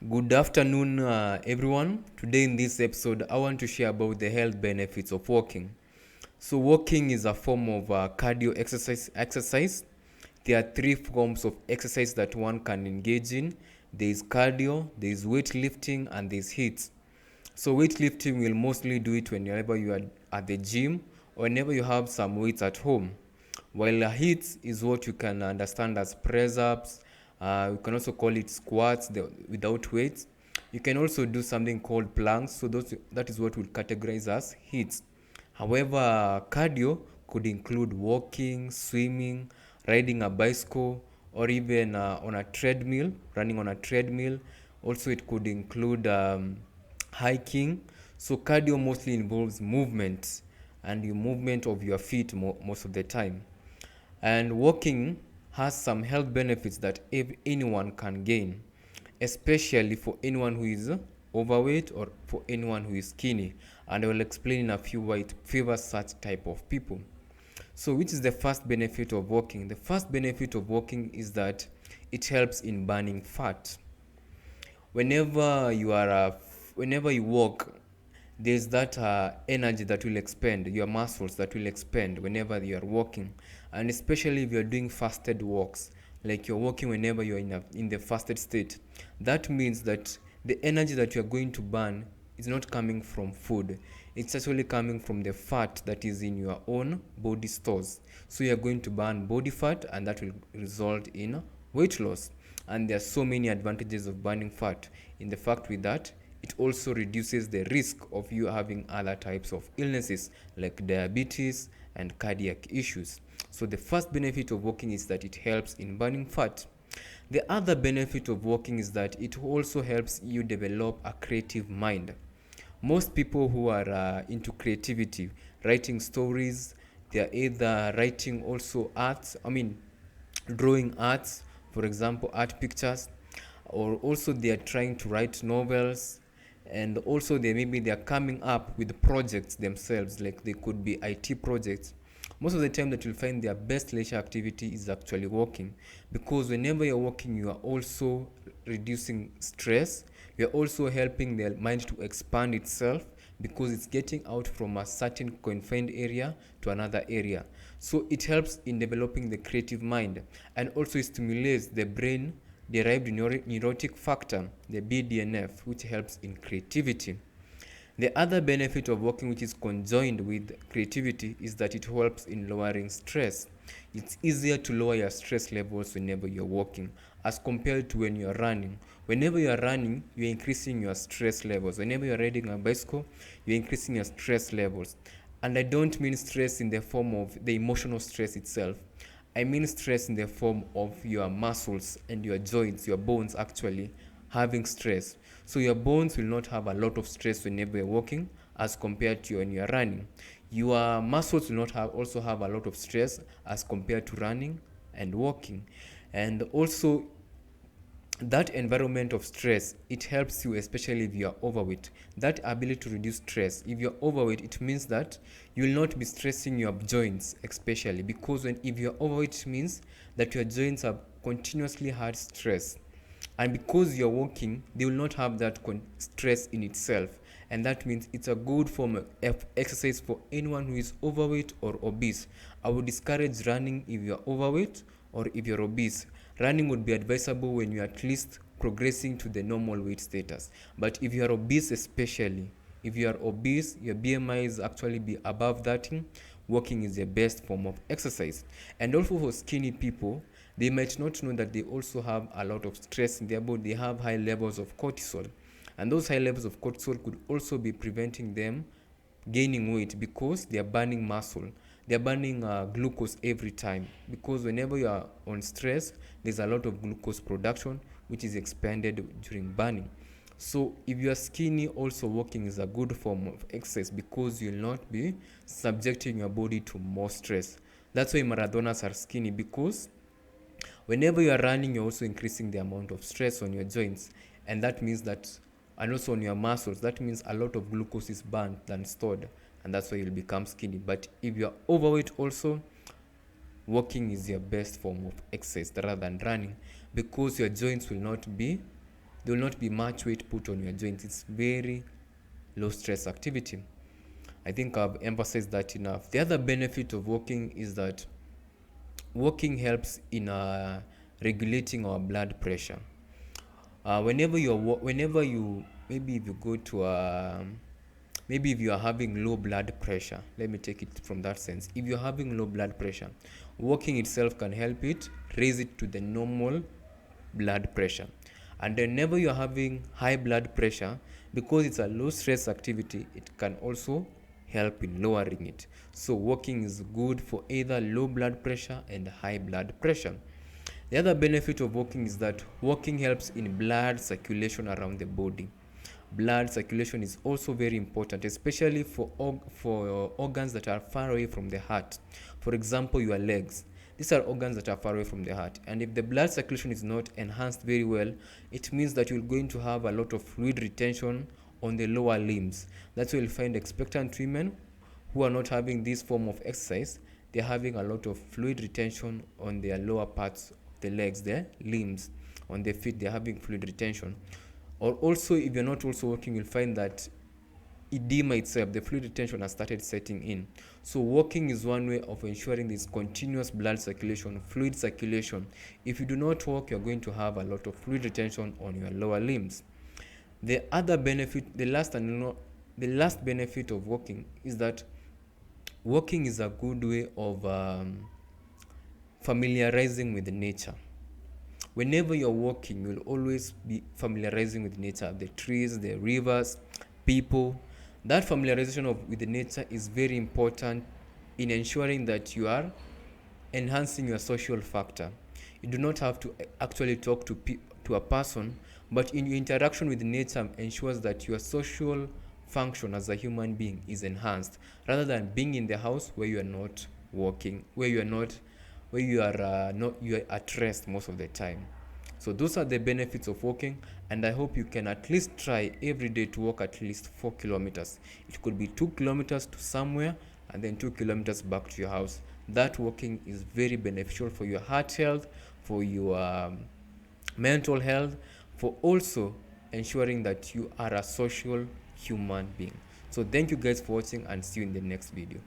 Good afternoon, everyone. Today, in this episode, I want to share about the health benefits of walking. So, walking is a form of cardio exercise. There are three forms of exercise that one can engage in. There is cardio, there is weightlifting, and there is HIIT. So, weightlifting will mostly do it whenever you are at the gym or whenever you have some weights at home. While a HIIT is what you can understand as press ups, you can also call it squats without weights. You can also do something called planks. So that is what we categorize as HIITs. However, cardio could include walking, swimming, riding a bicycle, or even on a treadmill, running on a treadmill. Also, it could include hiking. So cardio mostly involves movement and the movement of your feet most of the time. And walking has some health benefits that anyone can gain, especially for anyone who is overweight or for anyone who is skinny. And I will explain in a few why it favors such type of people. So, which is the first benefit of walking? The first benefit of walking is that it helps in burning fat. Whenever you walk, there's that energy that will expend, your muscles that will expend whenever you are walking, and especially if you are doing fasted walks, like you're walking whenever you're in the fasted state. That means that the energy that you're going to burn is not coming from food. It's actually coming from the fat that is in your own body stores. So you're going to burn body fat, and that will result in weight loss. And there are so many advantages of burning fat in the fact with that it also reduces the risk of you having other types of illnesses like diabetes and cardiac issues. So the first benefit of walking is that it helps in burning fat. The other benefit of walking is that it also helps you develop a creative mind. Most people who are into creativity, writing stories, they are either writing also arts, drawing arts, for example, art pictures, or also they are trying to write novels, and also they are coming up with projects themselves, like they could be IT projects. Most of the time that you'll find their best leisure activity is actually walking, because whenever you're walking you are also reducing stress, you're also helping the mind to expand itself, because it's getting out from a certain confined area to another area. So it helps in developing the creative mind, and also stimulates the brain derived neurotic factor, the BDNF, which helps in creativity. The other benefit of walking, which is conjoined with creativity, is that it helps in lowering stress. It's easier to lower your stress levels whenever you're walking as compared to when you're running. Whenever you're running, you're increasing your stress levels. Whenever you're riding a bicycle, you're increasing your stress levels. And I don't mean stress in the form of the emotional stress itself. I mean stress in the form of your muscles and your joints, your bones actually having stress. So your bones will not have a lot of stress whenever you're walking as compared to when you're running. Your muscles will not also have a lot of stress as compared to running and walking. And also that environment of stress, it helps you, especially if you are overweight. That ability to reduce stress, if you're overweight, it means that you will not be stressing your joints, especially because if you're overweight, it means that your joints have continuously had stress, and because you're walking, they will not have that stress in itself. And that means it's a good form of exercise for anyone who is overweight or obese. I would discourage running if you're overweight or if you're obese. Running would be advisable when you're at least progressing to the normal weight status. But if you are obese, especially if you are obese, your BMI is actually be above 30, walking is the best form of exercise. And also for skinny people, they might not know that they also have a lot of stress in their body. They have high levels of cortisol, and those high levels of cortisol could also be preventing them gaining weight, because they are burning muscle. They are burning glucose every time, because whenever you are on stress, there's a lot of glucose production which is expanded during burning. So if you are skinny, also walking is a good form of exercise, because you'll not be subjecting your body to more stress. That's why marathoners are skinny, because whenever you are running, you're also increasing the amount of stress on your joints, and that means that, and also on your muscles, that means a lot of glucose is burnt than stored, and that's why you'll become skinny. But if you're overweight, also walking is your best form of exercise rather than running, because your joints will not be There will not be much weight put on your joints. It's very low stress activity. I think I've emphasized that enough. The other benefit of walking is that walking helps in regulating our blood pressure. Whenever you, maybe if you go to maybe if you are having low blood pressure, let me take it from that sense. If you're having low blood pressure, walking itself can help it raise it to the normal blood pressure. And whenever you're having high blood pressure, because it's a low stress activity, it can also help in lowering it. So walking is good for either low blood pressure and high blood pressure. The other benefit of walking is that walking helps in blood circulation around the body. Blood circulation is also very important, especially for organs that are far away from the heart. For example, your legs. These are organs that are far away from the heart. And if the blood circulation is not enhanced very well, it means that you're going to have a lot of fluid retention on the lower limbs. That's why you'll find expectant women who are not having this form of exercise, they're having a lot of fluid retention on their lower parts of the legs, their limbs. On their feet, they're having fluid retention. Or also, if you're not also walking, you'll find that edema itself, the fluid retention has started setting in. So walking is one way of ensuring this continuous blood circulation, fluid circulation. If you do not walk, you're going to have a lot of fluid retention on your lower limbs. The other benefit, the last benefit of walking is that walking is a good way of familiarizing with nature. Whenever you're walking, you'll always be familiarizing with nature, the trees, the rivers, people. That familiarization with the nature is very important in ensuring that you are enhancing your social factor. You do not have to actually talk to a person, but in your interaction with nature ensures that your social function as a human being is enhanced, rather than being in the house where you are not walking, where you are at rest most of the time. So those are the benefits of walking, and I hope you can at least try every day to walk at least 4 kilometers. It could be 2 kilometers to somewhere and then 2 kilometers back to your house. That walking is very beneficial for your heart health, for your mental health, for also ensuring that you are a social human being. So thank you guys for watching, and see you in the next video.